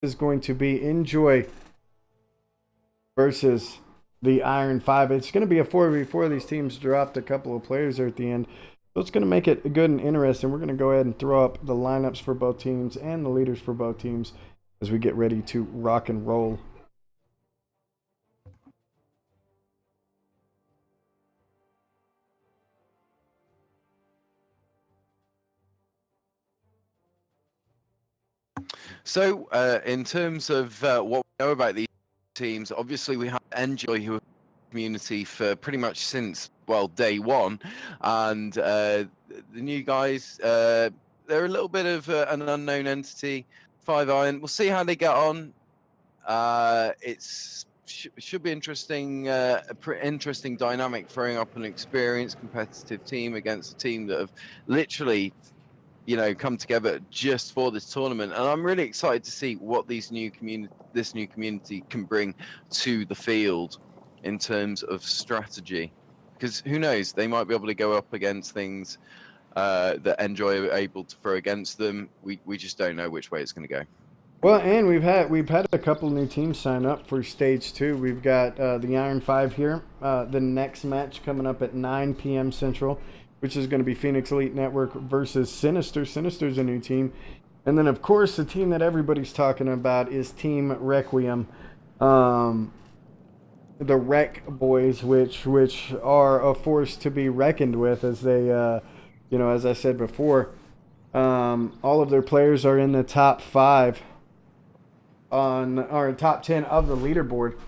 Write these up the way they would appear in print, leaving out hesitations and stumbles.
is going to be ENJOI versus the Iron 5. It's going to be a 4v4. These teams dropped a couple of players there at the end. So it's going to make it good and interesting. We're going to go ahead and throw up the lineups for both teams and the leaders for both teams as we get ready to rock and roll. So, in terms of what we know about these teams, obviously we have ENJOI, who are community for pretty much since, well, day one. And the new guys, they're a little bit of an unknown entity. 5-Iron, we'll see how they get on. Should be interesting, a pretty interesting dynamic, throwing up an experienced competitive team against a team that have literally, you know, come together just for this tournament. And I'm really excited to see what this new community can bring to the field in terms of strategy, because who knows, they might be able to go up against things that ENJOI are able to throw against them. We just don't know which way it's going to go. Well, and we've had a couple new teams sign up for stage 2. We've got the Iron 5 here. The next match coming up at 9 p.m. Central, which is going to be Phoenix Elite Network versus Sinister. Sinister's a new team. And then, of course, the team that everybody's talking about is Team Requiem. The Rec Boys, which are a force to be reckoned with, as they, you know, as I said before, all of their players are in the top 5 or top 10 of the leaderboard.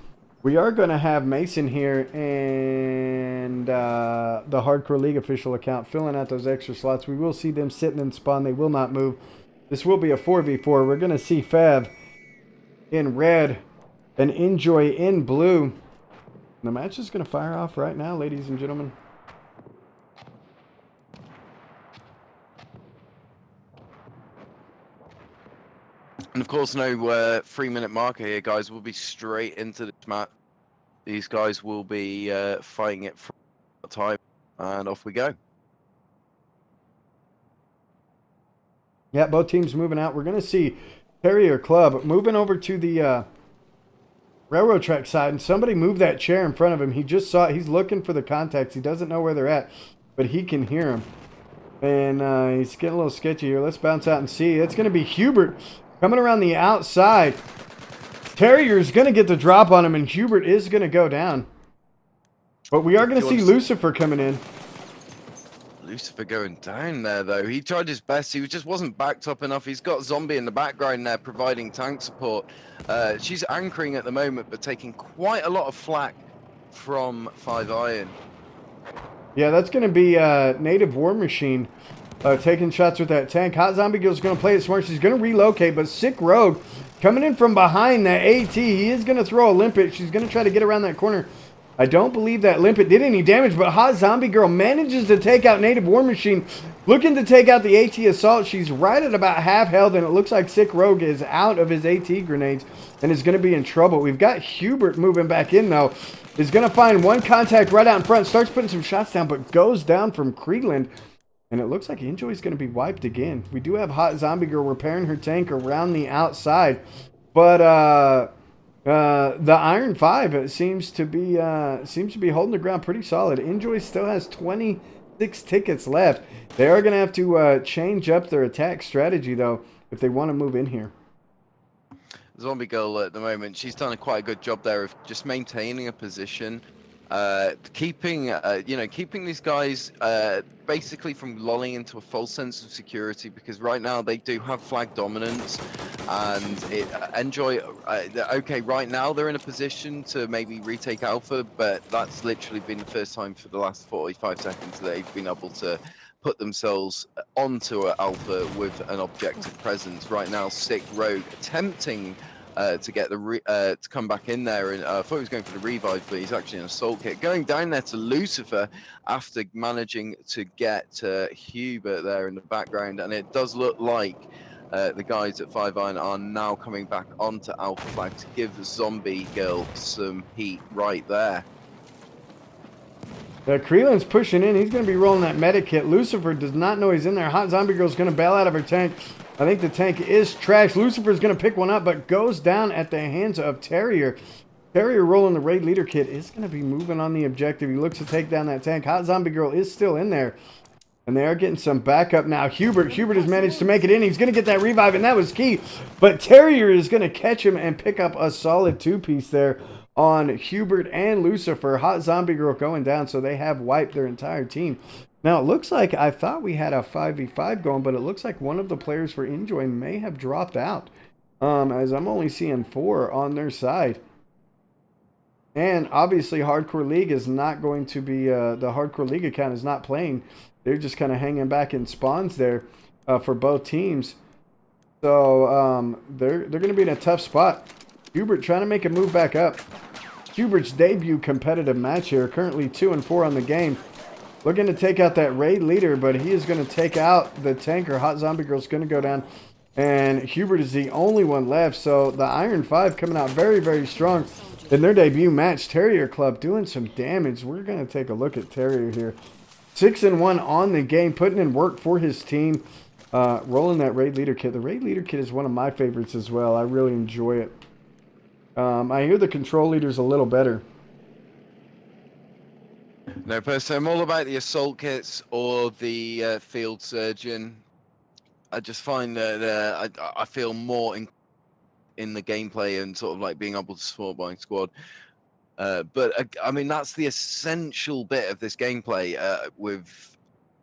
We are going to have Mason here and the Hardcore League official account filling out those extra slots. We will see them sitting in spawn. They will not move. This will be a 4v4. We're going to see FEV in red and ENJOI in blue. The match is going to fire off right now, ladies and gentlemen. And of course, no 3-minute marker here, guys. We'll be straight into this match. These guys will be fighting it for time, and off we go. Yeah, both teams moving out. We're going to see Terrier Club moving over to the railroad track side, and somebody move that chair in front of him. He just saw it. He's looking for the contacts. He doesn't know where they're at, but he can hear them. And he's getting a little sketchy here. Let's bounce out and see. It's going to be Hubert coming around the outside. Terrier's going to get the drop on him, and Hubert is going to go down. But we are going to see Lucifer coming in. Lucifer going down there, though. He tried his best. He just wasn't backed up enough. He's got Zombie in the background there providing tank support. She's anchoring at the moment, but taking quite a lot of flack from 5-Iron. Yeah, that's going to be Native War Machine taking shots with that tank. Hot Zombie Girl's going to play it smart. She's going to relocate, but Sick Rogue coming in from behind that AT. He is going to throw a limpet. She's going to try to get around that corner. I don't believe that limpet did any damage, but Hot Zombie Girl manages to take out Native War Machine. Looking to take out the AT Assault. She's right at about half health, and it looks like Sick Rogue is out of his AT grenades and is going to be in trouble. We've got Hubert moving back in, though. Is going to find one contact right out in front. Starts putting some shots down, but goes down from Kriegland. And it looks like ENJOI is going to be wiped again. We do have Hot Zombie Girl repairing her tank around the outside. But the Iron 5 seems to be holding the ground pretty solid. ENJOI still has 26 tickets left. They are going to have to change up their attack strategy, though, if they want to move in here. Zombie Girl at the moment, she's done quite a good job there of just maintaining a position, keeping these guys basically from lulling into a false sense of security, because right now they do have flag dominance, and ENJOI, okay, right now they're in a position to maybe retake Alpha, but that's literally been the first time for the last 45 seconds they've been able to put themselves onto an Alpha with an objective presence. Right now, Sick Rogue attempting to get the to come back in there, and I thought he was going for the revive, but he's actually an assault kit. Going down there to Lucifer after managing to get Hubert there in the background, and it does look like the guys at 5-Iron are now coming back onto Alpha Flag to give Zombie Girl some heat right there. Kreeland's pushing in. He's going to be rolling that medic kit. Lucifer does not know he's in there. Hot Zombie Girl's going to bail out of her tank. I think the tank is trash. Lucifer's going to pick one up, but goes down at the hands of Terrier. Terrier rolling the raid leader kit is going to be moving on the objective. He looks to take down that tank. Hot Zombie Girl is still in there. And they are getting some backup now. Hubert has managed to make it in. He's going to get that revive, and that was key. But Terrier is going to catch him and pick up a solid two-piece there on Hubert and Lucifer. Hot Zombie Girl going down, so they have wiped their entire team. Now, it looks like I thought we had a 5v5 going, but it looks like one of the players for ENJOI may have dropped out, as I'm only seeing 4 on their side. And obviously, Hardcore League is not going to be, the Hardcore League account is not playing. They're just kind of hanging back in spawns there for both teams. So they're going to be in a tough spot. Hubert trying to make a move back up. Hubert's debut competitive match here, currently 2-4 on the game. Looking to take out that raid leader, but he is going to take out the tanker. Hot Zombie Girl's going to go down, and Hubert is the only one left. So the Iron 5 coming out very, very strong in their debut match. Terrier Club doing some damage. We're going to take a look at Terrier here. 6-1 on the game, putting in work for his team. Rolling that raid leader kit. The raid leader kit is one of my favorites as well. I really enjoy it. I hear the control leader's a little better. No, personally, I'm all about the assault kits or the field surgeon. I just find that I feel more in the gameplay and sort of like being able to support my squad. But I mean, that's the essential bit of this gameplay with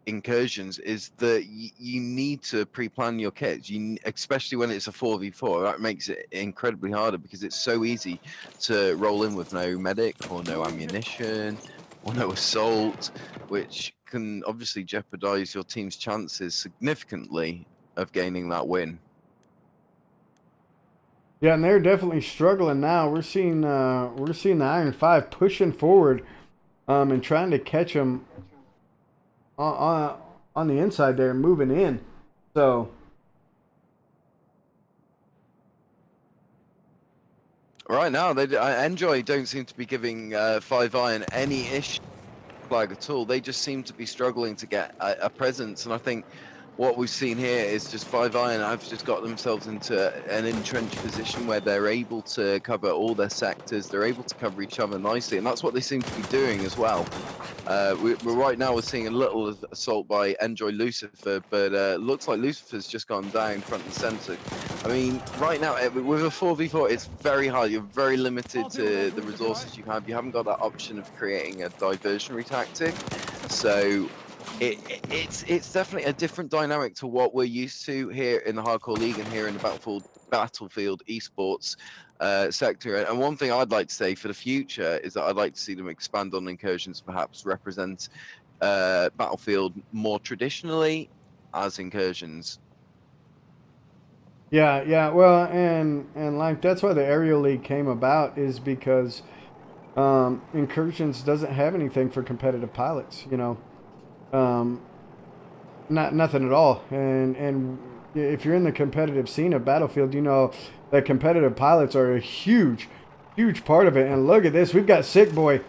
Incursions, is that you need to pre-plan your kits, especially when it's a 4v4. That makes it incredibly harder because it's so easy to roll in with no medic or no ammunition or no assault, which can obviously jeopardize your team's chances significantly of gaining that win. Yeah, and they're definitely struggling now. We're seeing the Iron 5 pushing forward and trying to catch them on the inside there, moving in. So right now, ENJOI don't seem to be giving 5 Iron any issue flag at all. They just seem to be struggling to get a presence, and I think what we've seen here is just 5 Iron have just got themselves into an entrenched position where they're able to cover all their sectors. They're able to cover each other nicely, and that's what they seem to be doing as well. We're right now we're seeing a little assault by ENJOI Lucifer, but looks like Lucifer's just gone down front and center. I mean, right now with a 4v4, it's very hard. You're very limited to the resources you have. You haven't got that option of creating a diversionary tactic, so it's definitely a different dynamic to what we're used to here in the Hardcore League and here in the Battlefield esports sector. And one thing I'd like to say for the future is that I'd like to see them expand on Incursions, perhaps represent Battlefield more traditionally as Incursions. Yeah. Well, and like that's why the Aerial League came about, is because Incursions doesn't have anything for competitive pilots, you know. Nothing at all. And if you're in the competitive scene of Battlefield, you know that competitive pilots are a huge part of it. And look at this, we've got Sick Rogue,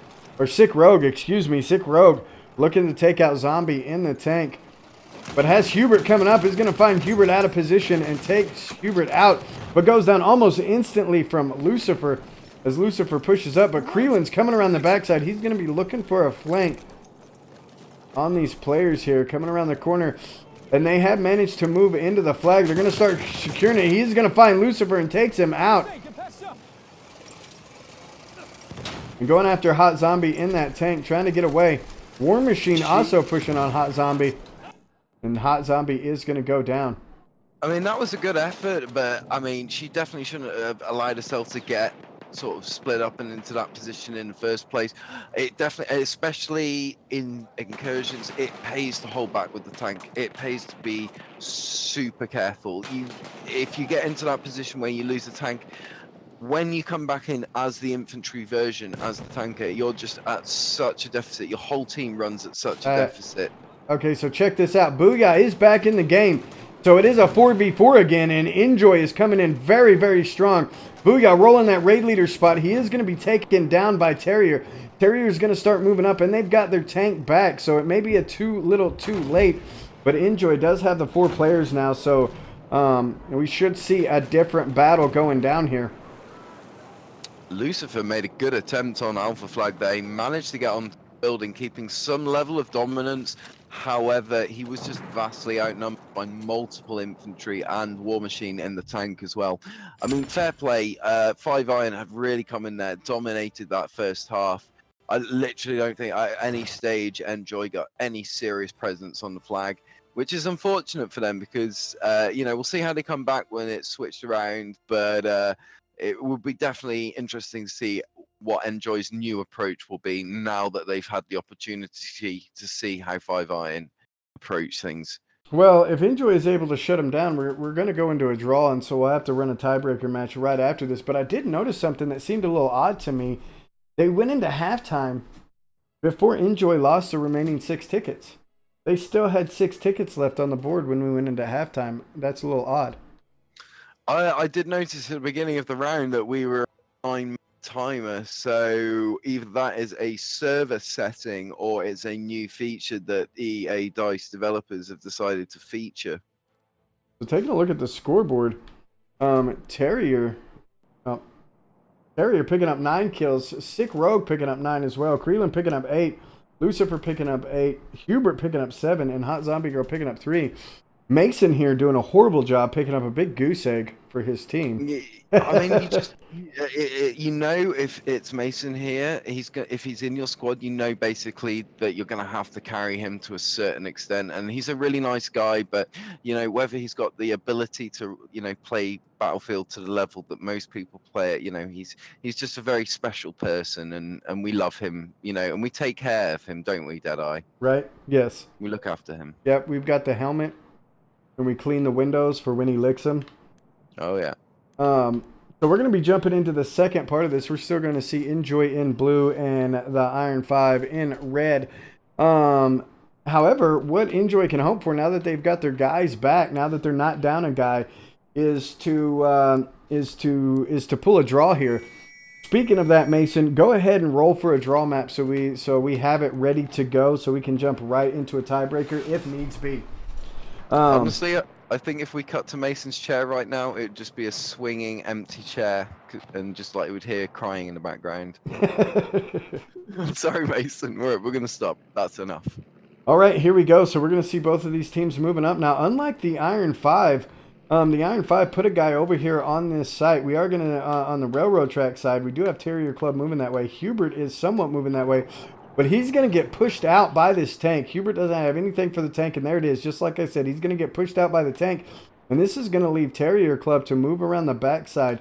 looking to take out Zombie in the tank, but has Hubert coming up. Is going to find Hubert out of position and takes Hubert out, but goes down almost instantly from Lucifer as Lucifer pushes up. But Creelan's coming around the backside. He's going to be looking for a flank on these players here, coming around the corner, and they have managed to move into the flag. They're going to start securing it. He's going to find Lucifer and takes him out. And going after Hot Zombie in that tank, trying to get away. War Machine also pushing on Hot Zombie, and Hot Zombie is going to go down. I mean, that was a good effort, but I mean, she definitely shouldn't have allowed herself to get sort of split up and into that position in the first place. It definitely, especially in Incursions, it pays to hold back with the tank. It pays to be super careful. If you get into that position where you lose the tank, when you come back in as the infantry version, as the tanker, you're just at such a deficit. Your whole team runs at such a deficit. Okay, so check this out. Booyah is back in the game. So it is a 4v4 again, and ENJOI is coming in very, very strong. Booyah rolling that raid leader spot. He is going to be taken down by Terrier. Terrier is going to start moving up, and they've got their tank back, so it may be a little too late. But ENJOI does have the 4 players now, so And we should see a different battle going down here. Lucifer made a good attempt on Alpha Flag there. He managed to get on the building, keeping some level of dominance. However, he was just vastly outnumbered by multiple infantry and War Machine in the tank as well. I mean, fair play. 5 Iron have really come in there, dominated that first half. I literally don't think at any stage ENJOI got any serious presence on the flag, which is unfortunate for them because, you know, we'll see how they come back when it's switched around. But it would be definitely interesting to see what ENJOI's new approach will be now that they've had the opportunity to see how 5 Iron approach things. Well, if ENJOI is able to shut him down, we're going to go into a draw, and so we'll have to run a tiebreaker match right after this. But I did notice something that seemed a little odd to me. They went into halftime before ENJOI lost the remaining 6 tickets. They still had 6 tickets left on the board when we went into halftime. That's a little odd. I did notice at the beginning of the round that we were 9 timer, so either that is a server setting or it's a new feature that EA DICE developers have decided to feature. So taking a look at the scoreboard, Terrier picking up 9 kills, Sick Rogue picking up 9 as well, Creelan picking up 8, Lucifer picking up 8, Hubert picking up 7, and Hot Zombie Girl picking up 3. Mason here doing a horrible job picking up a big goose egg for his team. I mean, you know, if it's Mason here, if he's in your squad, you know basically that you're going to have to carry him to a certain extent. And he's a really nice guy, but you know, whether he's got the ability to, you know, play Battlefield to the level that most people play it, you know, he's just a very special person, and we love him, you know, and we take care of him, don't we, Deadeye? Right? Yes. We look after him. Yep, we've got the helmet, and we clean the windows for when he licks them. Oh yeah. So we're going to be jumping into the second part of this. We're still going to see ENJOI in blue and the Iron 5 in red. However, what ENJOI can hope for now that they've got their guys back, now that they're not down a guy, is to pull a draw here. Speaking of that, Mason, go ahead and roll for a draw map so we have it ready to go so we can jump right into a tiebreaker if needs be. Honestly, I think if we cut to Mason's chair right now, it'd just be a swinging empty chair, and just like we'd hear crying in the background. Sorry, Mason. We're going to stop. That's enough. All right, here we go. So we're going to see both of these teams moving up. Now, unlike the Iron 5, the Iron 5 put a guy over here on this site. We are going to, on the railroad track side, we do have Terrier Club moving that way. Hubert is somewhat moving that way. But he's going to get pushed out by this tank. Hubert doesn't have anything for the tank, and there it is. Just like I said, he's going to get pushed out by the tank. And this is going to leave Terrier Club to move around the backside,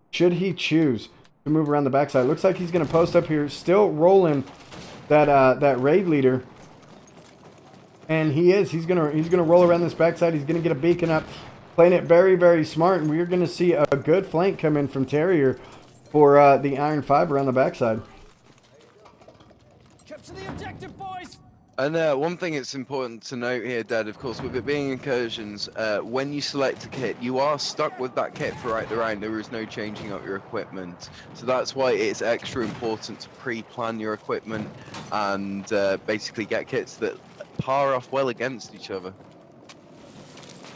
should he choose to move around the backside. Looks like he's going to post up here, still rolling that raid leader. And he is. He's going to roll around this backside. He's going to get a beacon up, playing it very, very smart. And we're going to see a good flank come in from Terrier for the Iron 5 around the backside. To the objective, boys! And one thing it's important to note here, Dad, of course, with it being Incursions, when you select a kit, you are stuck with that kit throughout the round. There is no changing up your equipment. So that's why it's extra important to pre-plan your equipment and basically get kits that par off well against each other.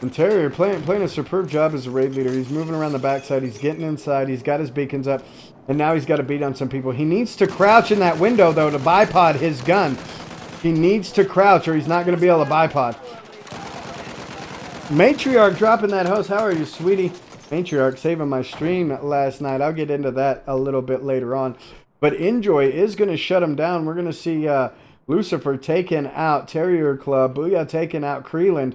And Terrier playing a superb job as a raid leader. He's moving around the backside. He's getting inside. He's got his beacons up. And now he's got to beat on some people. He needs to crouch in that window, though, to bipod his gun. He needs to crouch or he's not going to be able to bipod. Matriarch dropping that host. How are you, sweetie? Matriarch saving my stream last night. I'll get into that a little bit later on. But ENJOI is going to shut him down. We're going to see Lucifer taking out Terrier Club. Booyah taking out Creeland.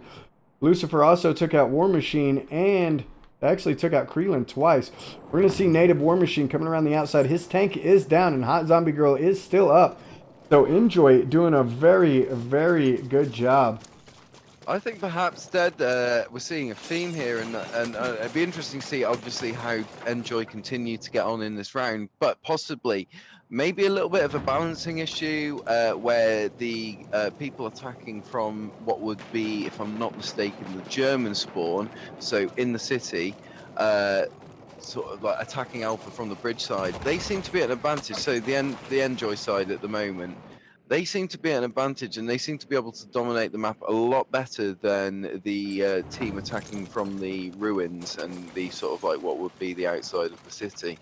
Lucifer also took out War Machine and actually took out Creeland twice. We're going to see Native War Machine coming around the outside. His tank is down and Hot Zombie Girl is still up. So ENJOI doing a very, very good job. I think perhaps, Dad, we're seeing a theme here, and it'd be interesting to see, obviously, how ENJOI continue to get on in this round, but possibly maybe a little bit of a balancing issue where the people attacking from what would be, if I'm not mistaken, the German spawn, so in the city, sort of like attacking Alpha from the bridge side, they seem to be at an advantage. So the ENJOI side at the moment, they seem to be at an advantage, and they seem to be able to dominate the map a lot better than the team attacking from the ruins and the sort of like what would be the outside of the city.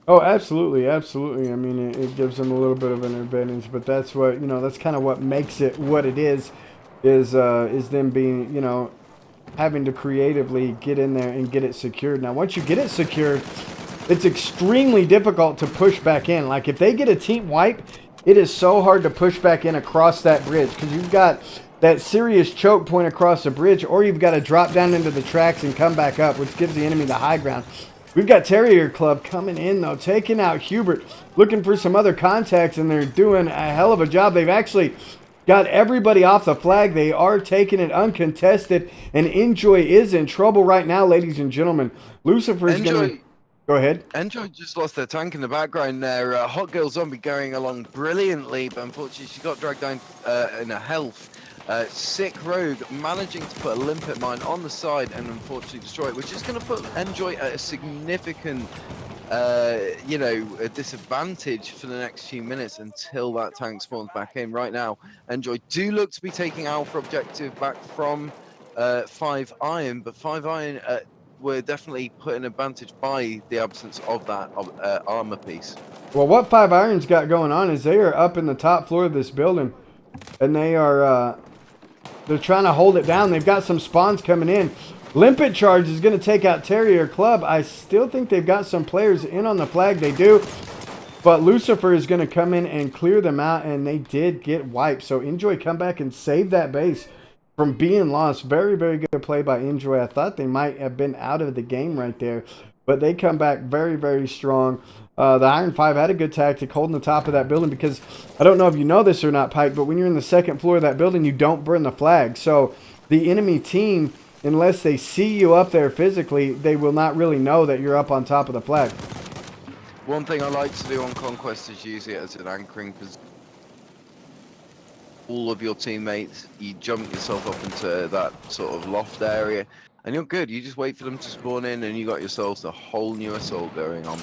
Oh, absolutely, absolutely. I mean, it gives them a little bit of an advantage, but that's what, you know, that's kind of what makes it what it is them being, you know, having to creatively get in there and get it secured. Now, once you get it secured, it's extremely difficult to push back in. Like, if they get a team wipe, it is so hard to push back in across that bridge because you've got that serious choke point across the bridge, or you've got to drop down into the tracks and come back up, which gives the enemy the high ground. We've got Terrier Club coming in, though, taking out Hubert, looking for some other contacts, and they're doing a hell of a job. They've actually got everybody off the flag. They are taking it uncontested, and ENJOI is in trouble right now, ladies and gentlemen. Lucifer's going to... Go ahead. ENJOI just lost their tank in the background there. Hot Girl Zombie going along brilliantly, but unfortunately she got dragged down in her health. Sick Rogue managing to put a limpet mine on the side and unfortunately destroy it, which is going to put ENJOI at a significant, you know, a disadvantage for the next few minutes until that tank spawns back in. Right now, ENJOI do look to be taking Alpha objective back from 5 Iron, but 5 Iron were definitely put an advantage by the absence of that armor piece. Well, what 5 Iron's got going on is they are up in the top floor of this building, and they are... they're trying to hold it down. They've got some spawns coming in. Limpet Charge is going to take out Terrier Club. I still think they've got some players in on the flag. They do. But Lucifer is going to come in and clear them out, and they did get wiped. So ENJOI come back and save that base from being lost. Very, very good play by ENJOI. I thought they might have been out of the game right there. But they come back very, very strong. The Iron 5 had a good tactic holding the top of that building because I don't know if you know this or not, Pike, but when you're in the second floor of that building, you don't burn the flag. So the enemy team, unless they see you up there physically, they will not really know that you're up on top of the flag. One thing I like to do on Conquest is use it as an anchoring position. All of your teammates, you jump yourself up into that sort of loft area, and you're good. You just wait for them to spawn in, and you got yourselves a whole new assault going on.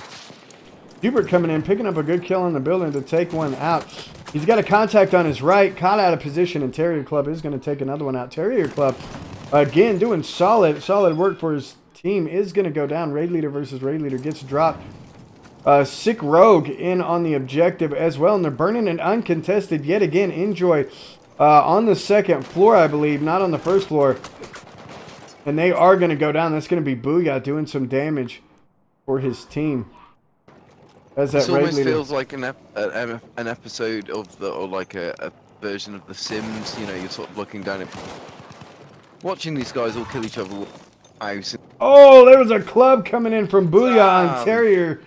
Hubert coming in, picking up a good kill in the building to take one out. He's got a contact on his right, caught out of position, and Terrier Club is going to take another one out. Terrier Club, again, doing solid work for his team, is going to go down. Raid Leader versus Raid Leader gets dropped. Sick Rogue in on the objective as well, and they're burning it uncontested yet again. ENJOI on the second floor, I believe, not on the first floor. And they are going to go down. That's going to be Booyah doing some damage for his team. As that this almost leader feels like an episode of the, or like a version of The Sims. You know, you're sort of looking down at, watching these guys all kill each other. Oh, there was a club coming in from Booyah on Terrier.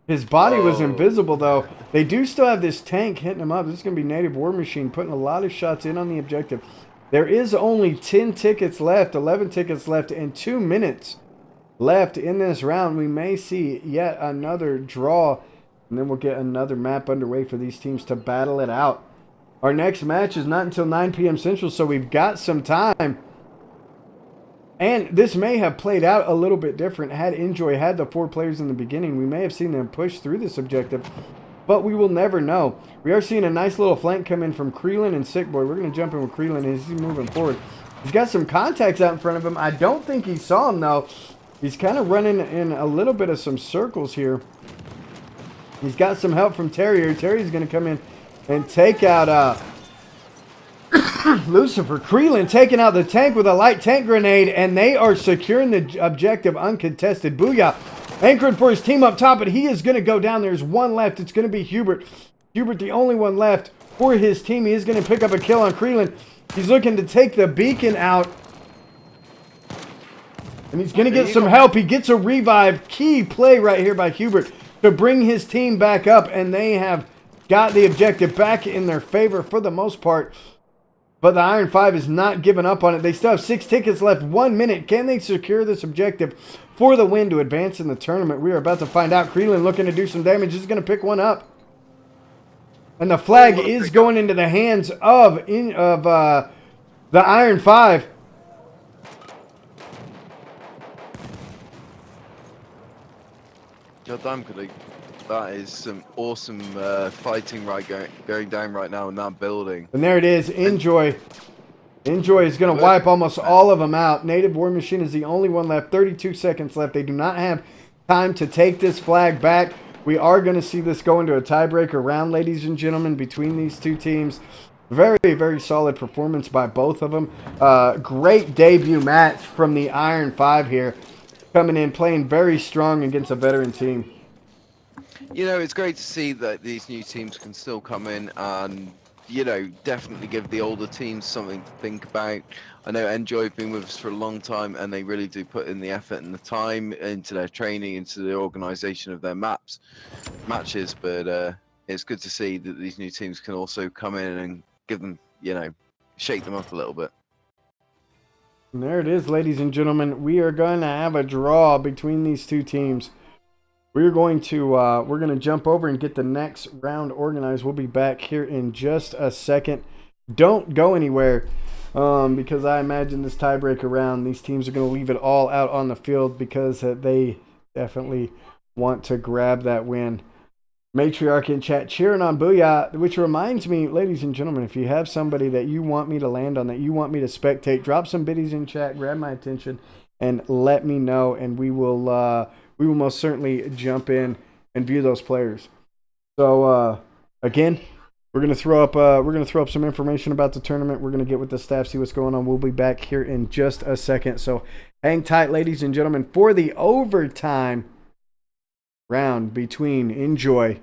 His body was invisible, though. They do still have this tank hitting him up. This is going to be Native War Machine putting a lot of shots in on the objective. There is only 10 tickets left, 11 tickets left, and 2 minutes left in this round. We may see yet another draw, and then we'll get another map underway for these teams to battle it out. Our next match is not until 9 p.m. Central, so we've got some time. And this may have played out a little bit different. Had ENJOI had the 4 players in the beginning, we may have seen them push through this objective, but we will never know. We are seeing a nice little flank come in from Creelan and Sick Boy. We're going to jump in with Creelan as he's moving forward. He's got some contacts out in front of him. I don't think he saw him, though. He's kind of running in a little bit of some circles here. He's got some help from Terrier. Terrier's going to come in and take out Lucifer. Creelan taking out the tank with a light tank grenade, and they are securing the objective uncontested. Booyah anchored for his team up top, but he is going to go down. There's one left. It's going to be Hubert. Hubert, the only one left for his team. He is going to pick up a kill on Creelan. He's looking to take the beacon out, and he's going to get some help. He gets a revive. Key play right here by Hubert to bring his team back up, and they have got the objective back in their favor for the most part. But the Iron 5 is not giving up on it. They still have 6 tickets left. 1 minute. Can they secure this objective for the win to advance in the tournament? We are about to find out. Creelan looking to do some damage. He's going to pick one up. And the flag is going into the hands of the Iron 5. goddamn, that is some awesome fighting going down right now in that building. And there it is. ENJOI. ENJOI is going to wipe almost all of them out. Native War Machine is the only one left. 32 seconds left. They do not have time to take this flag back. We are going to see this go into a tiebreaker round, ladies and gentlemen, between these two teams. Very, very solid performance by both of them. Great debut match from the Iron 5 here. Coming in, playing very strong against a veteran team. You know, it's great to see that these new teams can still come in and, you know, definitely give the older teams something to think about. I know ENJOI have been with us for a long time, and they really do put in the effort and the time into their training, into the organisation of their matches. But it's good to see that these new teams can also come in and give them, you know, shake them up a little bit. And there it is, ladies and gentlemen. We are going to have a draw between these two teams. We're going to jump over and get the next round organized. We'll be back here in just a second. Don't go anywhere, because I imagine this tiebreaker round, these teams are going to leave it all out on the field because they definitely want to grab that win. Matriarch in chat cheering on Booyah, which reminds me, ladies and gentlemen, if you have somebody that you want me to land on, that you want me to spectate, drop some biddies in chat, grab my attention, and let me know, and we will most certainly jump in and view those players. So again, we're gonna throw up some information about the tournament. We're gonna get with the staff, see what's going on. We'll be back here in just a second. So hang tight, ladies and gentlemen, for the overtime round between ENJOI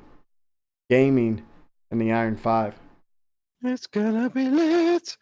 Gaming and the Iron 5. It's gonna be lit.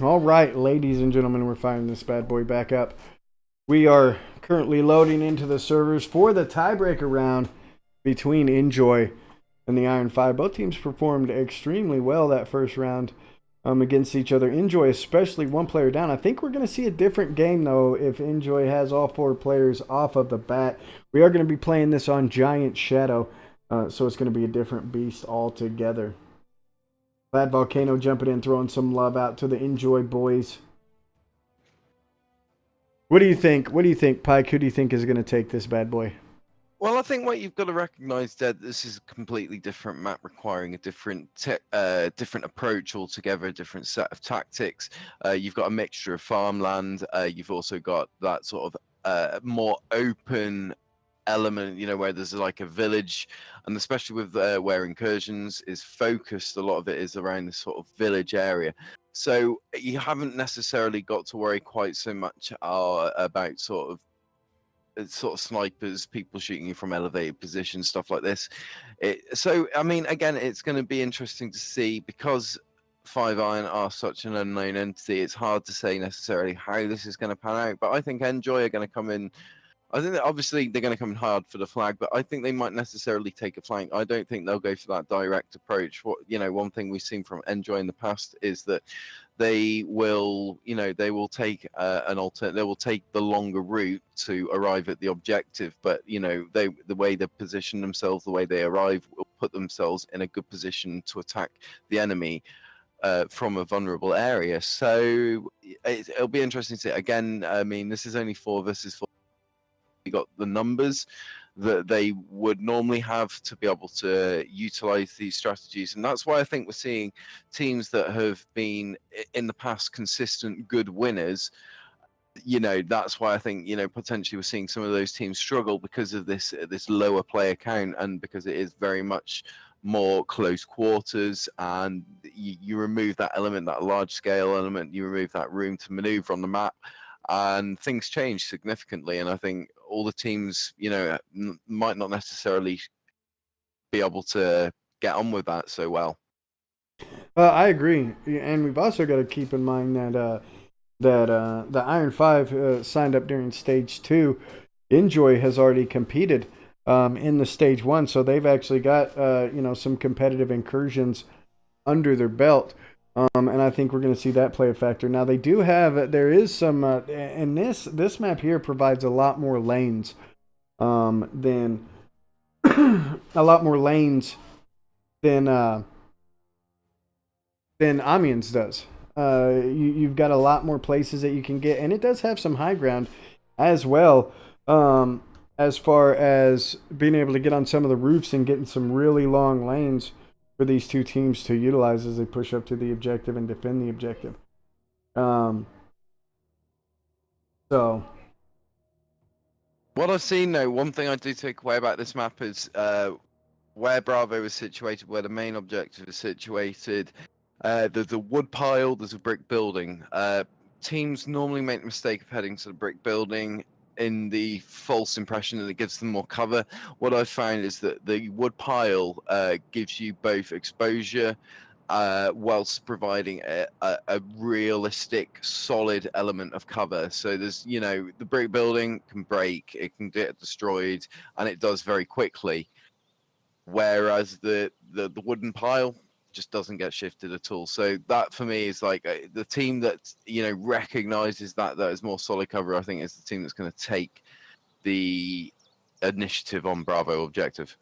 All right, ladies and gentlemen, we're firing this bad boy back up. We are currently loading into the servers for the tiebreaker round between ENJOI and the Iron 5. Both teams performed extremely well that first round against each other. ENJOI especially one player down. I think we're going to see a different game, though, if ENJOI has all 4 players off of the bat. We are going to be playing this on Giant Shadow, so it's going to be a different beast altogether. Bad Volcano jumping in, throwing some love out to the ENJOI boys. What do you think? What do you think, Pike? Who do you think is going to take this bad boy? Well, I think what you've got to recognize that this is a completely different map requiring a different different approach altogether, a different set of tactics. You've got a mixture of farmland. You've also got that sort of more open element, you know, where there's like a village, and especially with where Incursions is focused, a lot of it is around this sort of village area. So you haven't necessarily got to worry quite so much about sort of snipers, people shooting you from elevated positions, stuff like this. So I mean, again, it's going to be interesting to see, because 5 Iron are such an unknown entity. It's hard to say necessarily how this is going to pan out, but I think ENJOI are going to come in. I think that obviously they're going to come in hard for the flag, but I think they might necessarily take a flank. I don't think they'll go for that direct approach. What, you know, one thing we've seen from ENJOI in the past is that they will, you know, they will take they will take the longer route to arrive at the objective. But you know, the way they position themselves, the way they arrive, will put themselves in a good position to attack the enemy from a vulnerable area. So it'll be interesting to see. Again, I mean, this is only 4 versus 4. Got the numbers that they would normally have to be able to utilize these strategies, and that's why I think we're seeing teams that have been in the past consistent good winners. You know, that's why I think, you know, potentially we're seeing some of those teams struggle because of this lower player count, and because it is very much more close quarters, and you remove that element, that large scale element, you remove that room to maneuver on the map, and things change significantly. And I think all the teams, you know, might not necessarily be able to get on with that so well. I agree, and we've also got to keep in mind that the Iron 5 signed up during Stage 2. ENJOI has already competed in the Stage 1, so they've actually got you know, some competitive incursions under their belt. And I think we're going to see that play a factor. Now, they do have, there is some, and this map here provides a lot more lanes than, a lot more lanes than Amiens does. You've got a lot more places that you can get, and it does have some high ground as well, as far as being able to get on some of the roofs and getting some really long lanes for these two teams to utilize as they push up to the objective and defend the objective. So what I've seen, though, one thing I do take away about this map is where Bravo is situated, where the main objective is situated. There's a wood pile, there's a brick building. Teams normally make the mistake of heading to the brick building in the false impression that it gives them more cover. What I've found is that the wood pile gives you both exposure whilst providing a realistic, solid element of cover. So there's, you know, the brick building can break, it can get destroyed, and it does very quickly. Whereas the wooden pile just doesn't get shifted at all. So that for me is like the team that, you know, recognizes that is more solid cover. I think is the team that's going to take the initiative on Bravo objective.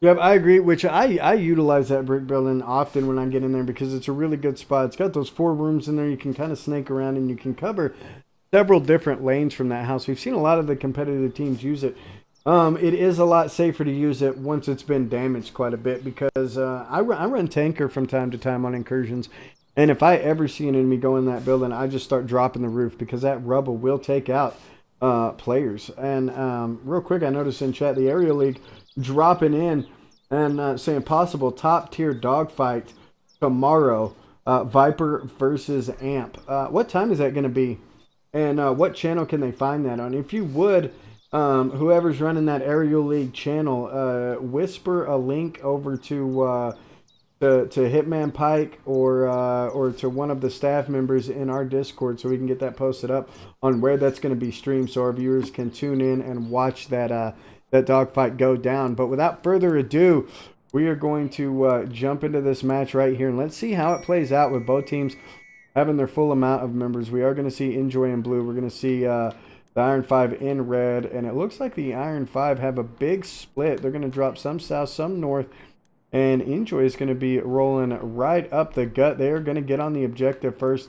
Yep, I agree, which I utilize that brick building often when I get in there because it's a really good spot. It's got those 4 rooms in there. You can kind of snake around and you can cover several different lanes from that house. We've seen a lot of the competitive teams use it. It is a lot safer to use it once it's been damaged quite a bit because I run tanker from time to time on incursions. And if I ever see an enemy go in that building, I just start dropping the roof because that rubble will take out players. And real quick, I noticed in chat the Aerial League dropping in and saying possible top tier dogfight tomorrow, Viper versus Amp. What time is that going to be? And what channel can they find that on? If you would, whoever's running that Aerial League channel, whisper a link over to to Hitman Pike or to one of the staff members in our Discord so we can get that posted up on where that's going to be streamed so our viewers can tune in and watch that dogfight go down. But without further ado, we are going to jump into this match right here and let's see how it plays out with both teams having their full amount of members. We are going to see ENJOI in blue. We're going to see the Iron 5 in red, and it looks like the Iron 5 have a big split. They're going to drop some south, some north, and ENJOI is going to be rolling right up the gut. They are going to get on the objective first,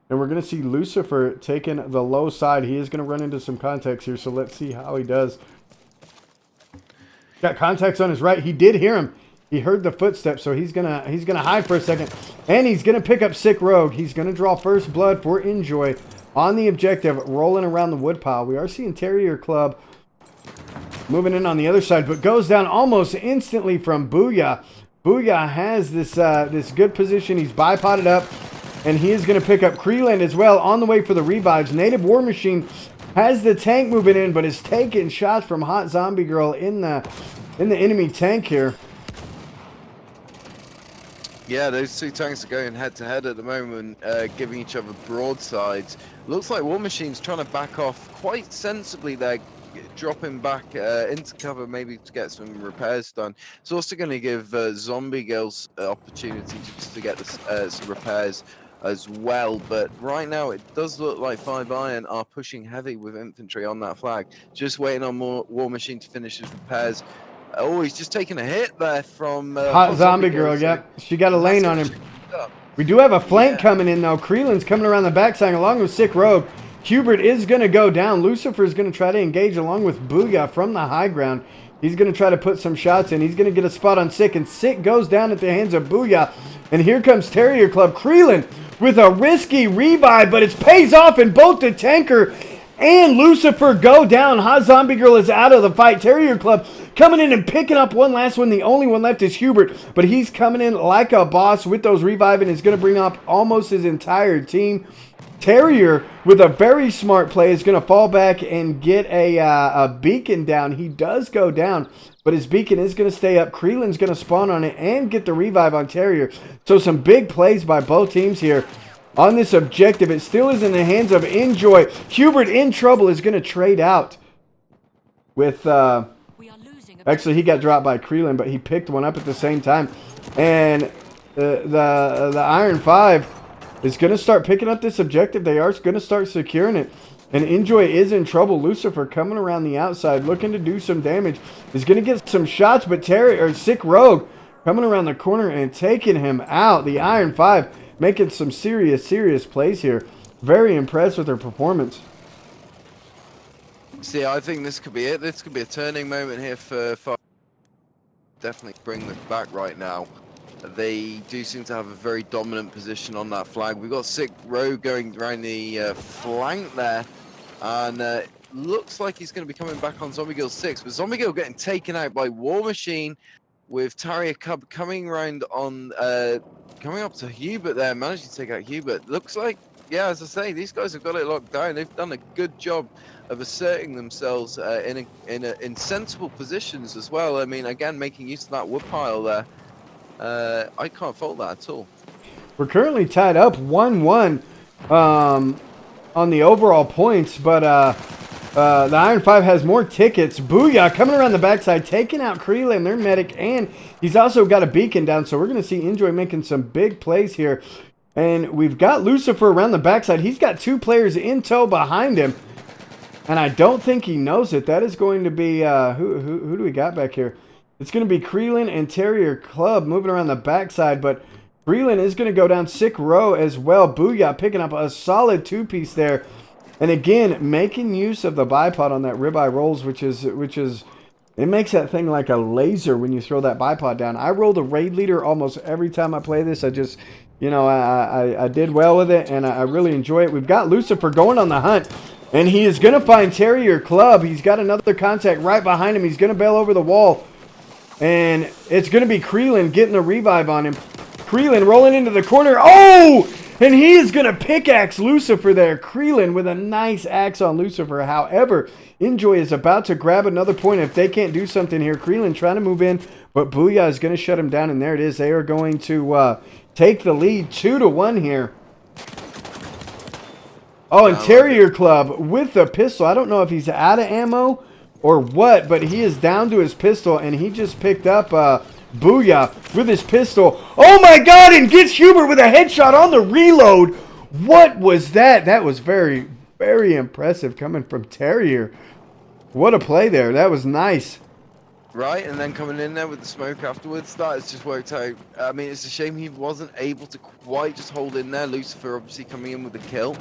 and we're going to see Lucifer taking the low side. He is going to run into some contacts here, so let's see how he does. Got contacts on his right. He did hear him. He heard the footsteps, so he's gonna hide for a second, and he's gonna pick up Sick Rogue. He's gonna draw first blood for ENJOI on the objective, rolling around the woodpile. We are seeing Terrier Club moving in on the other side, but goes down almost instantly from Booyah. Booyah has this this good position. He's bipoded up, and he is gonna pick up Creeland as well on the way for the revives. Native War Machine has the tank moving in, but is taking shots from Hot Zombie Girl in the enemy tank here. Yeah, those two tanks are going head-to-head at the moment, giving each other broadsides. Looks like War Machine's trying to back off quite sensibly there, dropping back into cover maybe to get some repairs done. It's also going to give Zombie Girls opportunity just to get some repairs as well. But right now it does look like 5 Iron are pushing heavy with infantry on that flag. Just waiting on more War Machine to finish his repairs. Oh, he's just taking a hit there from Hot Zombie Girl. Yep, she got a lane on him. We do have a flank coming in though. Creeland's coming around the backside along with Sick Rogue. Hubert is going to go down. Lucifer is going to try to engage along with Booyah from the high ground. He's going to try to put some shots in. He's going to get a spot on Sick, and Sick goes down at the hands of Booyah. And here comes Terrier Club. Creeland with a risky revive, but it pays off, and both the tanker and Lucifer go down. Hot Zombie Girl is out of the fight. Terrier Club coming in and picking up one last one. The only one left is Hubert, but he's coming in like a boss with those revive, and is going to bring up almost his entire team. Terrier, with a very smart play, is going to fall back and get a beacon down. He does go down, but his beacon is going to stay up. Creeland's going to spawn on it and get the revive on Terrier. So some big plays by both teams here on this objective. It still is in the hands of ENJOI. Hubert in trouble is going to trade out with... actually, he got dropped by Creeland, but he picked one up at the same time. And the Iron 5 is going to start picking up this objective. They are going to start securing it. And ENJOI is in trouble. Lucifer coming around the outside, looking to do some damage. He's going to get some shots, but Sick Rogue coming around the corner and taking him out. The Iron 5 making some serious plays here. Very impressed with their performance. See, I think this could be it. This could be a turning moment here for definitely bring this back right now. They do seem to have a very dominant position on that flag. We've got Sick Rogue going around the flank there, and looks like he's going to be coming back on Zombie Girl 6, but Zombie Girl getting taken out by War Machine, with Terrier Cub coming around on coming up to Hubert there, managing to take out Hubert. Looks like, yeah, as I say, these guys have got it locked down. They've done a good job of asserting themselves in sensible positions as well. I mean, again, making use of that woodpile there. I can't fault that at all. We're currently tied up 1-1 on the overall points, but the Iron 5 has more tickets. Booyah coming around the backside, taking out Creeland, their medic, and he's also got a beacon down, so we're going to see ENJOI making some big plays here. And we've got Lucifer around the backside. He's got 2 players in tow behind him, and I don't think he knows it. That is going to be, who do we got back here? It's going to be Creeland and Terrier Club moving around the backside, but Creeland is going to go down. Sick Row as well. Booyah picking up a solid 2-piece there. And again, making use of the bipod on that ribeye rolls, which is, it makes that thing like a laser when you throw that bipod down. I rolled a raid leader almost every time I play this. I just, you know, I did well with it, and I really enjoy it. We've got Lucifer going on the hunt, and he is going to find Terrier Club. He's got another contact right behind him. He's going to bail over the wall, and it's going to be Creeland getting the revive on him. Creeland rolling into the corner. Oh! And he is going to pickaxe Lucifer there. Creelan with a nice axe on Lucifer. However, ENJOI is about to grab another point if they can't do something here. Creelan trying to move in, but Booyah is going to shut him down. And there it is. They are going to take the lead 2-1 here. Oh, and Terrier Club with the pistol. I don't know if he's out of ammo or what, but he is down to his pistol, and he just picked up Booyah with his pistol. Oh my God, and gets Hubert with a headshot on the reload. What was that? That was very, very impressive coming from Terrier. What a play there. That was nice. Right, and then coming in there with the smoke afterwards, that has just worked out. I mean, it's a shame he wasn't able to quite just hold in there. Lucifer obviously coming in with the kill.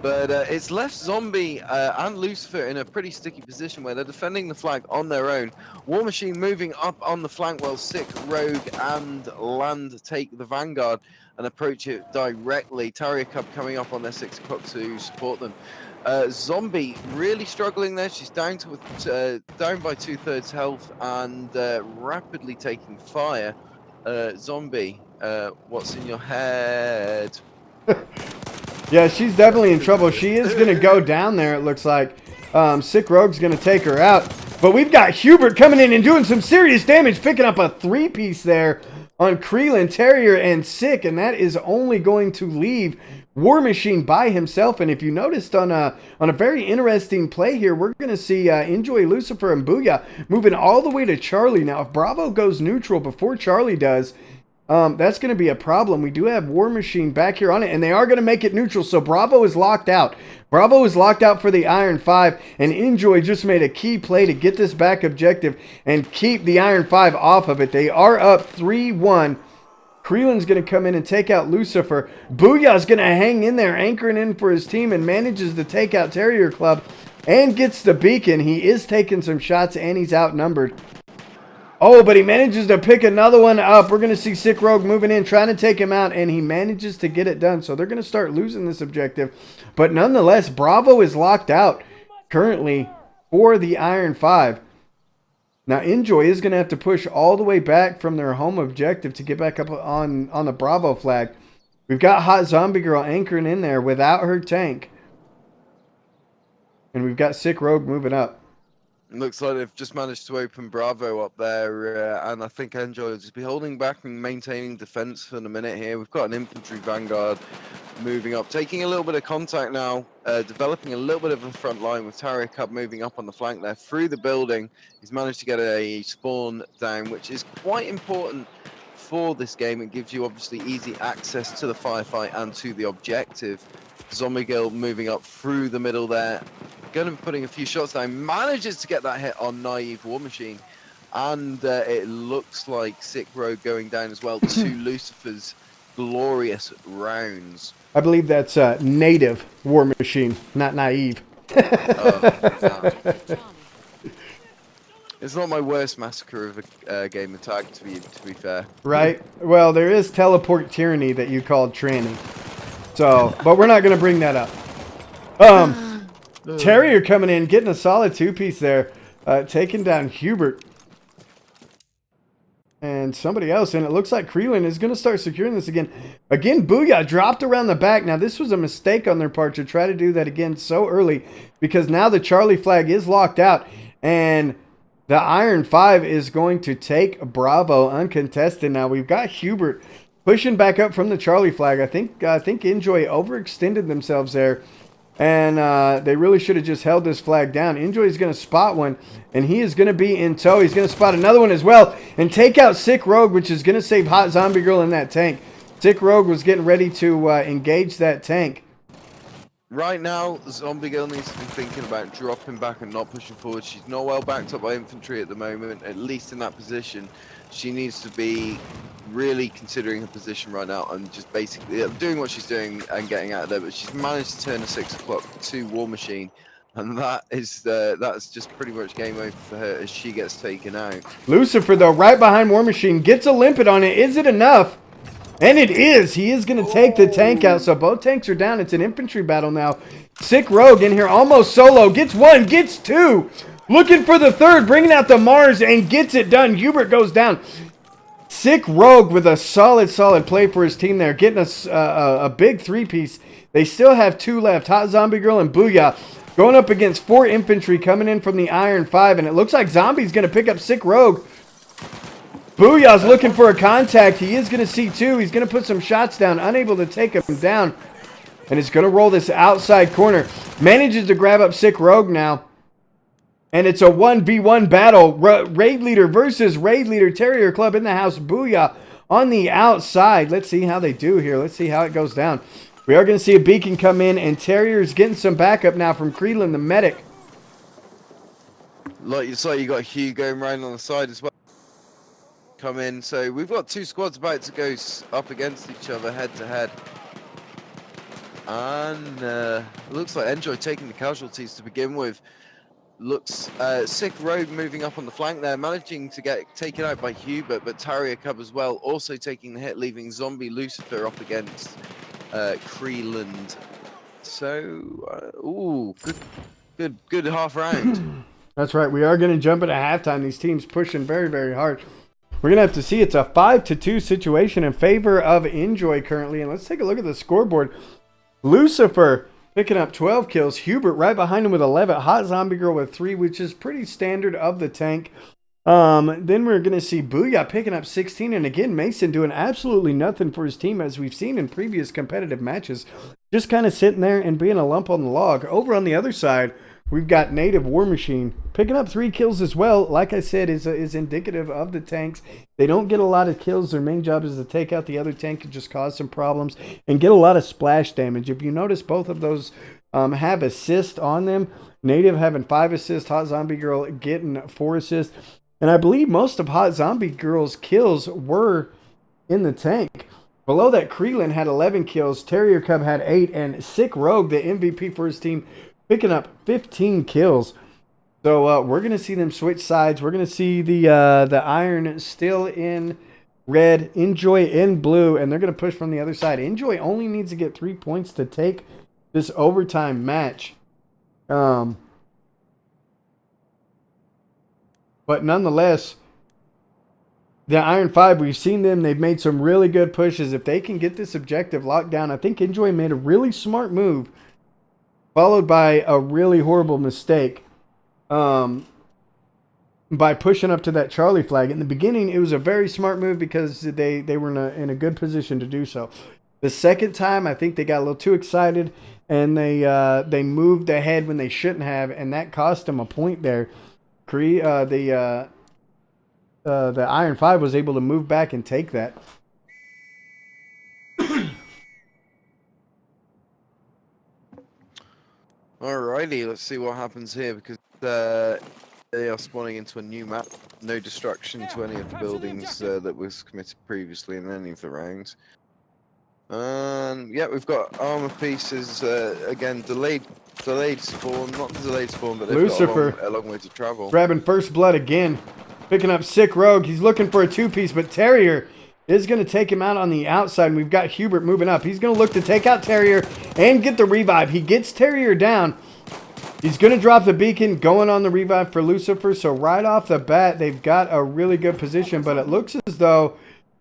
But it's left Zombie and Lucifer in a pretty sticky position where they're defending the flag on their own. War Machine moving up on the flank while Sick, Rogue, and Land take the vanguard and approach it directly. Terrier Cub coming up on their 6 o'clock to support them. Zombie really struggling there. She's down to down by 2/3 health and rapidly taking fire. Zombie, what's in your head? Yeah, she's definitely in trouble. She is going to go down there, it looks like. Sick Rogue's going to take her out. But we've got Hubert coming in and doing some serious damage, picking up a 3-piece there on Creelan, Terrier, and Sick. And that is only going to leave War Machine by himself. And if you noticed on a very interesting play here, we're going to see ENJOI, Lucifer, and Booyah moving all the way to Charlie. Now, if Bravo goes neutral before Charlie does, that's going to be a problem. We do have War Machine back here on it, and they are going to make it neutral, so Bravo is locked out. Bravo is locked out for the Iron 5, and ENJOI just made a key play to get this back objective and keep the Iron 5 off of it. They are up 3-1. Creelan's going to come in and take out Lucifer. Booyah's going to hang in there, anchoring in for his team, and manages to take out Terrier Club and gets the beacon. He is taking some shots, and he's outnumbered. Oh, but he manages to pick another one up. We're going to see Sick Rogue moving in, trying to take him out, and he manages to get it done. So they're going to start losing this objective. But nonetheless, Bravo is locked out currently for the Iron 5. Now, ENJOI is going to have to push all the way back from their home objective to get back up on the Bravo flag. We've got Hot Zombie Girl anchoring in there without her tank. And we've got Sick Rogue moving up. Looks like they've just managed to open Bravo up there, and I think ENJOI will just be holding back and maintaining defense for the minute here. We've got an infantry vanguard moving up, taking a little bit of contact now, developing a little bit of a front line with Terrier Cub moving up on the flank there through the building. He's managed to get a spawn down, which is quite important for this game. It gives you obviously easy access to the firefight and to the objective. Zombie Girl moving up through the middle there. Going to be putting a few shots down. Manages to get that hit on Naive War Machine. And it looks like Sick Rogue going down as well to Lucifer's glorious rounds. I believe that's native War Machine, not naive. It's not my worst massacre of a game of tag, to be fair. Right? Well, there is teleport tyranny that you called tranny. So, but we're not going to bring that up. Terrier coming in, getting a solid 2-piece there, taking down Hubert. And somebody else, and it looks like Creelan is going to start securing this again. Again, Booyah dropped around the back. Now, this was a mistake on their part to try to do that again so early, because now the Charlie flag is locked out, and the Iron 5 is going to take Bravo uncontested. Now, we've got Hubert pushing back up from the Charlie flag. I think ENJOI overextended themselves there. And they really should have just held this flag down. ENJOI is going to spot one, and he is going to be in tow. He's going to spot another one as well and take out Sick Rogue, which is going to save Hot Zombie Girl in that tank. Sick Rogue was getting ready to engage that tank. Right now, Zombie Girl needs to be thinking about dropping back and not pushing forward. She's not well backed up by infantry at the moment, at least in that position. She needs to be really considering her position right now and just basically doing what she's doing and getting out of there. But she's managed to turn a 6 o'clock to War Machine, and that's just pretty much game over for her as she gets taken out. Lucifer, though, right behind War Machine, gets a limpet on it. Is it enough? And it is. He is going to take the tank out. So both tanks are down. It's an infantry battle now. Sick Rogue in here almost solo. Gets one, gets two. Looking for the third, bringing out the Mars and gets it done. Hubert goes down. Sick Rogue with a solid play for his team there, getting us a big 3-piece. They still have 2 left. Hot Zombie Girl and Booyah going up against 4 infantry coming in from the Iron 5, and it looks like Zombie's going to pick up Sick Rogue. Booyah's looking for a contact. He is going to see 2. He's going to put some shots down, unable to take him down, and it's going to roll this outside corner. Manages to grab up Sick Rogue now. And it's a 1v1 battle. Raid Leader versus Raid Leader. Terrier Club in the house. Booyah on the outside. Let's see how they do here. Let's see how it goes down. We are going to see a beacon come in. And Terrier's getting some backup now from Creelan, the medic. Like you saw, you got Hugh going round on the side as well. Come in. So we've got 2 squads about to go up against each other head to head. And it looks like ENJOI taking the casualties to begin with. Looks Sick Rogue moving up on the flank there, managing to get taken out by Hubert, but Terrier Cub as well, also taking the hit, leaving Zombie Lucifer up against Creeland. So, ooh, good half round. That's right. We are going to jump into halftime. These teams pushing very, very hard. We're going to have to see it's a 5-2 situation in favor of ENJOI currently. And let's take a look at the scoreboard. Lucifer picking up 12 kills. Hubert right behind him with 11. Hot Zombie Girl with 3, which is pretty standard of the tank. Then we're going to see Booyah picking up 16. And again, Mason doing absolutely nothing for his team, as we've seen in previous competitive matches. Just kind of sitting there and being a lump on the log. Over on the other side, we've got Native War Machine picking up 3 kills as well. Like I said, is indicative of the tanks. They don't get a lot of kills. Their main job is to take out the other tank and just cause some problems and get a lot of splash damage. If you notice, both of those have assists on them. Native having 5 assists, Hot Zombie Girl getting 4 assists. And I believe most of Hot Zombie Girl's kills were in the tank. Below that, Creelan had 11 kills. Terrier Cub had 8. And Sick Rogue, the MVP for his team, picking up 15 kills. So we're going to see them switch sides. We're going to see the Iron still in red, ENJOI in blue, and they're going to push from the other side. ENJOI only needs to get 3 points to take this overtime match. But nonetheless, the Iron 5, we've seen them. They've made some really good pushes. If they can get this objective locked down, I think ENJOI made a really smart move, followed by a really horrible mistake by pushing up to that Charlie flag. In the beginning, it was a very smart move because they were in a good position to do so. The second time, I think they got a little too excited, and they moved ahead when they shouldn't have, and that cost them a point there. The Iron 5 was able to move back and take that. Alrighty, let's see what happens here, because they are spawning into a new map. No destruction to any of the buildings that was committed previously in any of the rounds. Yeah, we've got armor pieces, again, delayed spawn, not delayed spawn, but they've Lucifer got a long way to travel. Grabbing first blood again, picking up Sick Rogue. He's looking for a 2-piece, but Terrier is going to take him out on the outside. And we've got Hubert moving up. He's going to look to take out Terrier and get the revive. He gets Terrier down. He's going to drop the beacon, going on the revive for Lucifer. So right off the bat, they've got a really good position, but it looks as though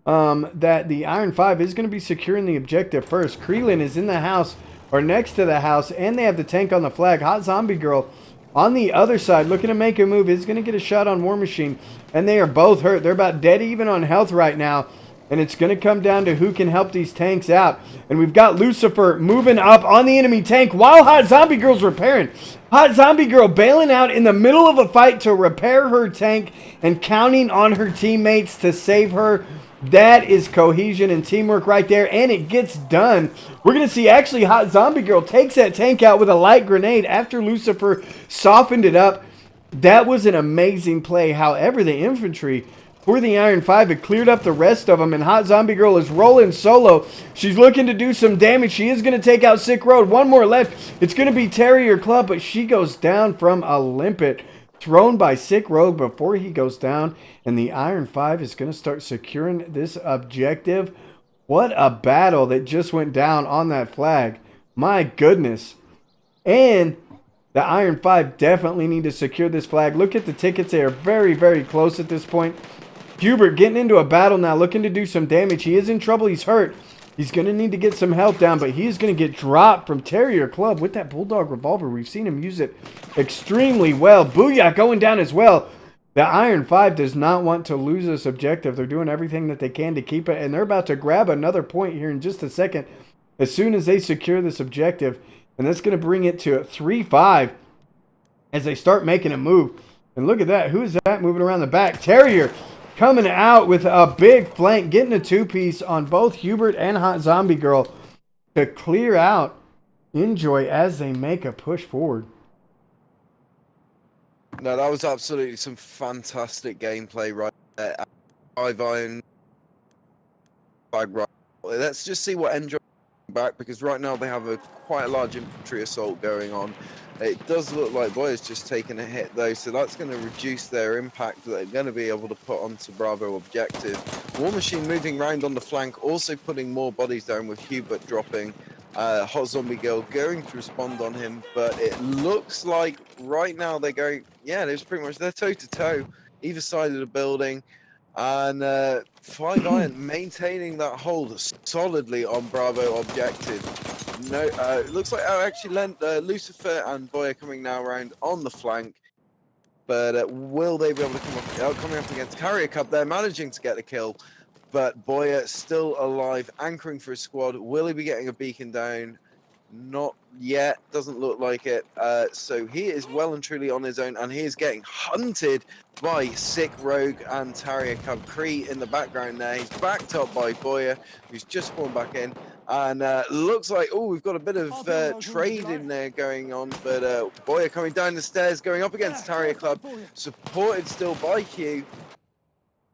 that the Iron 5 is going to be securing the objective first. Creelan is in the house, or next to the house, and they have the tank on the flag. Hot Zombie Girl on the other side, looking to make a move, is going to get a shot on War Machine, and they are both hurt. They're about dead even on health right now, and it's going to come down to who can help these tanks out. And we've got Lucifer moving up on the enemy tank while Hot Zombie Girl's repairing. Hot Zombie Girl bailing out in the middle of a fight to repair her tank and counting on her teammates to save her. That is cohesion and teamwork right there, and it gets done. We're going to see actually Hot Zombie Girl takes that tank out with a light grenade after Lucifer softened it up. That was an amazing play. However, the infantry for the Iron 5 had cleared up the rest of them, and Hot Zombie Girl is rolling solo. She's looking to do some damage. She is going to take out Sick Road. One more left. It's going to be Terrier Club, but she goes down from a limpet. Thrown by Sick Rogue before he goes down, and the Iron 5 is going to start securing this objective. What a battle that just went down on that flag. My goodness. And the Iron 5 definitely need to secure this flag. Look at the tickets. They are very, very close at this point. Hubert getting into a battle now, looking to do some damage. He is in trouble. He's hurt. He's going to need to get some health down, but he's going to get dropped from Terrier Club with that Bulldog Revolver. We've seen him use it extremely well. Booyah going down as well. The Iron 5 does not want to lose this objective. They're doing everything that they can to keep it, and they're about to grab another point here in just a second as soon as they secure this objective. And that's going to bring it to 3-5 as they start making a move. And look at that. Who is that moving around the back? Terrier coming out with a big flank, getting a two-piece on both Hubert and Hot Zombie Girl to clear out ENJOI as they make a push forward. No, that was absolutely some fantastic gameplay right there. 5-iron. Right. Let's just see what ENJOI back, because right now they have quite a large infantry assault going on. It does look like Boya's just taken a hit though, so that's going to reduce their impact that they're going to be able to put onto Bravo objective. War Machine moving round on the flank, also putting more bodies down with Hubert dropping. Hot Zombie Girl going to respond on him, but it looks like right now they're going, yeah, there's pretty much, they're toe to toe, either side of the building. And 5-iron maintaining that hold solidly on Bravo objective. No, it looks like actually Lucifer and Boya coming now around on the flank. But will they be able to come up, coming up against Carrier Cub? They're managing to get the kill. But Boya still alive, anchoring for his squad. Will he be getting a beacon down? Not yet, doesn't look like it. So he is well and truly on his own, and he is getting hunted by Sick Rogue and Terrier Cub. Cree in the background there. He's backed up by Boya, who's just spawned back in. And looks like, oh, we've got a bit of trade in there going on. But Boya coming down the stairs, going up against Terrier Club, supported still by Q.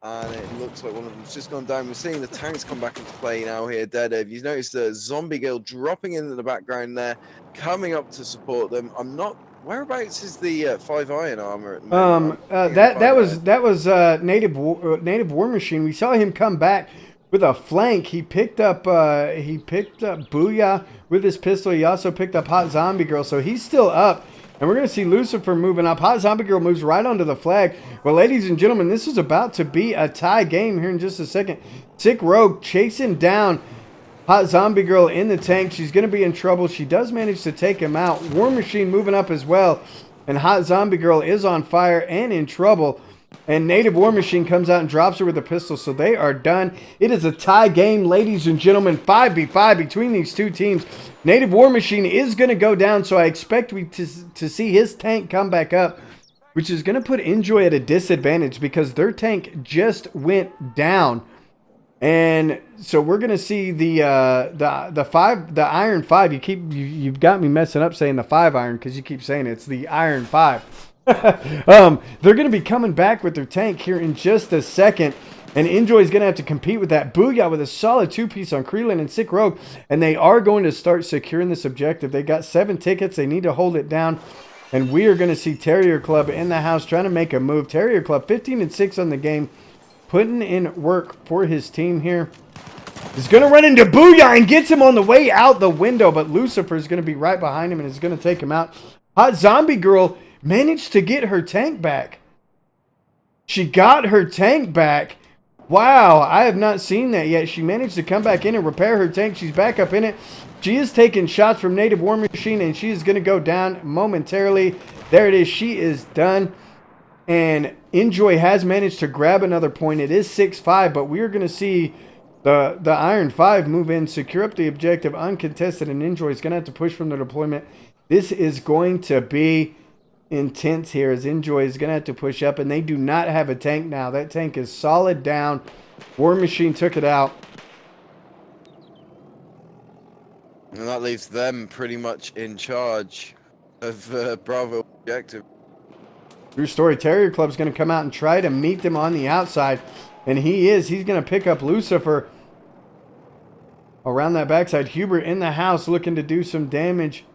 And it looks like one of them's just gone down. We're seeing the tanks come back into play now here. Dead. You've noticed the Zombie Girl dropping into the background there, coming up to support them. I'm not. Whereabouts is the 5-iron armor at the moment? That was Native War Machine. We saw him come back with a flank. He picked up Booyah with his pistol. He also picked up Hot Zombie Girl, so he's still up. And we're going to see Lucifer moving up. Hot Zombie Girl moves right onto the flag. Well, ladies and gentlemen, this is about to be a tie game here in just a second. Sick Rogue chasing down Hot Zombie Girl in the tank. She's going to be in trouble. She does manage to take him out. War Machine moving up as well. And Hot Zombie Girl is on fire and in trouble. And Native War Machine comes out and drops her with a pistol. So they are done. It is a tie game, ladies and gentlemen. 5v5 between these two teams. Native War Machine is going to go down. So I expect to see his tank come back up, which is going to put ENJOI at a disadvantage because their tank just went down. And so we're going to see the Iron 5. You've got me messing up saying the 5-iron because you keep saying it's the Iron 5. They're going to be coming back with their tank here in just a second. And ENJOI is going to have to compete with that. Booyah with a solid two-piece on Creelan and Sick Rogue. And they are going to start securing this objective. They got 7 tickets. They need to hold it down. And we are going to see Terrier Club in the house trying to make a move. Terrier Club 15-6 on the game. Putting in work for his team here. He's going to run into Booyah and gets him on the way out the window. But Lucifer is going to be right behind him and is going to take him out. Hot Zombie Girl managed to get her tank back. She got her tank back. Wow, I have not seen that yet. She managed to come back in and repair her tank. She's back up in it. She is taking shots from Native War Machine, and she is going to go down momentarily. There it is. She is done. And ENJOI has managed to grab another point. It is 6-5, but we are going to see the Iron 5 move in, secure up the objective uncontested, and ENJOI is going to have to push from the deployment. This is going to be intense here as ENJOI is going to have to push up, and they do not have a tank now. That tank is solid down. War Machine took it out. And that leaves them pretty much in charge of Bravo objective. True story. Terrier Club's going to come out and try to meet them on the outside, and he's going to pick up Lucifer around that backside. Hubert in the house looking to do some damage.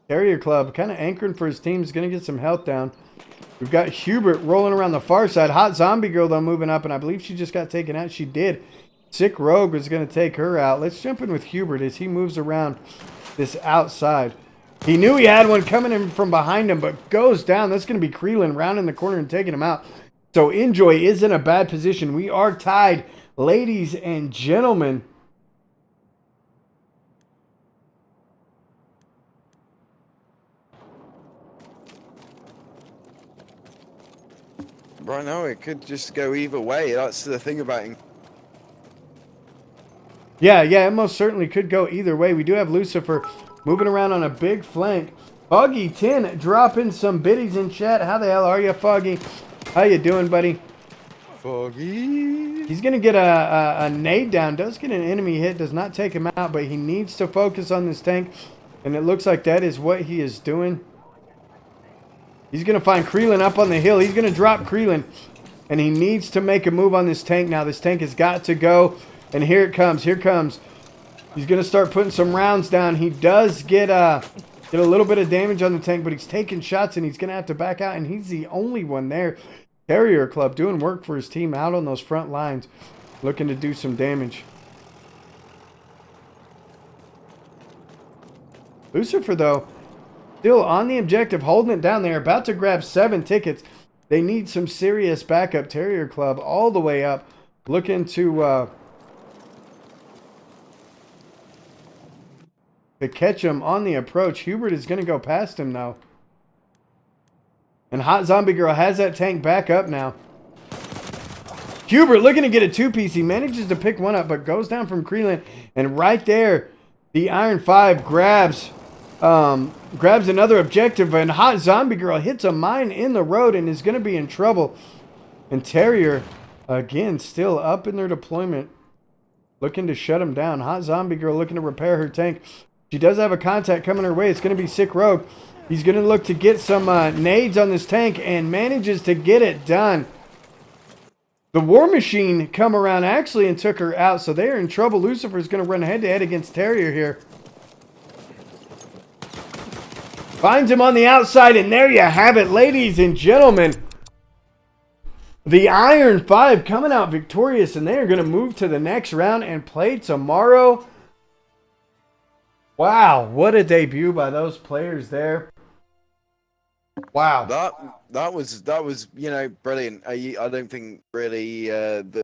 Terrier Club kind of anchoring for his team. Is going to get some health down. We've got Hubert rolling around the far side. Hot Zombie Girl, though, moving up, and I believe she just got taken out. She did. Sick Rogue was going to take her out. Let's jump in with Hubert as he moves around this outside. He knew he had one coming in from behind him, but goes down. That's going to be Creelan rounding the corner and taking him out. So ENJOI is in a bad position. We are tied, ladies and gentlemen. Right now, it could just go either way. That's the thing about it. Yeah, it most certainly could go either way. We do have Lucifer moving around on a big flank. Foggy 10 dropping some biddies in chat. How the hell are you, Foggy? How you doing, buddy? Foggy. He's going to get a nade down. Does get an enemy hit. Does not take him out, but he needs to focus on this tank. And it looks like that is what he is doing. He's going to find Kreelan up on the hill. He's going to drop Kreelan. And he needs to make a move on this tank now. This tank has got to go. And here it comes. Here comes. He's going to start putting some rounds down. He does get a little bit of damage on the tank, but he's taking shots and he's going to have to back out. And he's the only one there. Carrier Club doing work for his team out on those front lines. Looking to do some damage. Lucifer, though, still on the objective, holding it down there. About to grab 7 tickets. They need some serious backup. Terrier Club all the way up. Looking to catch him on the approach. Hubert is going to go past him now. And Hot Zombie Girl has that tank back up now. Hubert looking to get a 2-piece. He manages to pick one up, but goes down from Kreelan. And right there, the Iron 5 grabs another objective. And Hot Zombie Girl hits a mine in the road and is going to be in trouble. And Terrier, again, still up in their deployment. Looking to shut him down. Hot Zombie Girl looking to repair her tank. She does have a contact coming her way. It's going to be Sick Rogue. He's going to look to get some nades on this tank and manages to get it done. The War Machine come around actually and took her out, so they're in trouble. Lucifer's going to run head-to-head against Terrier here. Finds him on the outside, and there you have it, ladies and gentlemen. The Iron 5 coming out victorious, and they are going to move to the next round and play tomorrow. Wow, what a debut by those players there. Wow. That was brilliant. I don't think really that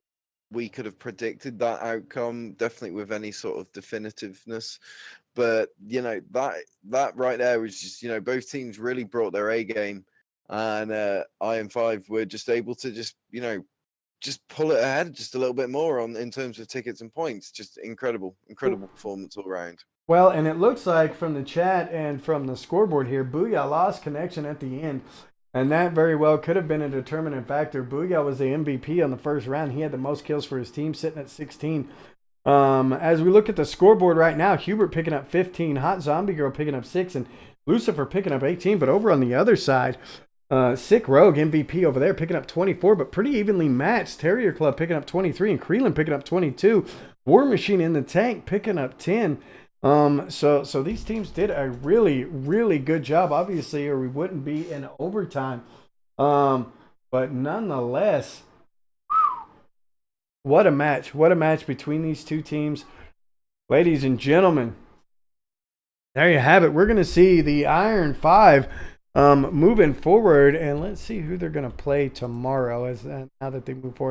we could have predicted that outcome, definitely with any sort of definitiveness. But that right there was just both teams really brought their A game, and Iron 5 were just able to just pull it ahead just a little bit more in terms of tickets and points. Just incredible performance all around. Well, and it looks like from the chat and from the scoreboard here, Booyah lost connection at the end. And that very well could have been a determinant factor. Booyah was the MVP on the first round. He had the most kills for his team, sitting at 16. As we look at the scoreboard right now, Hubert picking up 15, Hot Zombie Girl picking up 6, and Lucifer picking up 18. But over on the other side, Sick Rogue, MVP over there, picking up 24, but pretty evenly matched. Terrier Club picking up 23, and Kreelan picking up 22. War Machine in the tank picking up 10. So these teams did a really, really good job, obviously, or we wouldn't be in overtime. But nonetheless, what a match. What a match between these two teams. Ladies and gentlemen, there you have it. We're going to see the Iron 5 moving forward, and let's see who they're going to play tomorrow now that they move forward.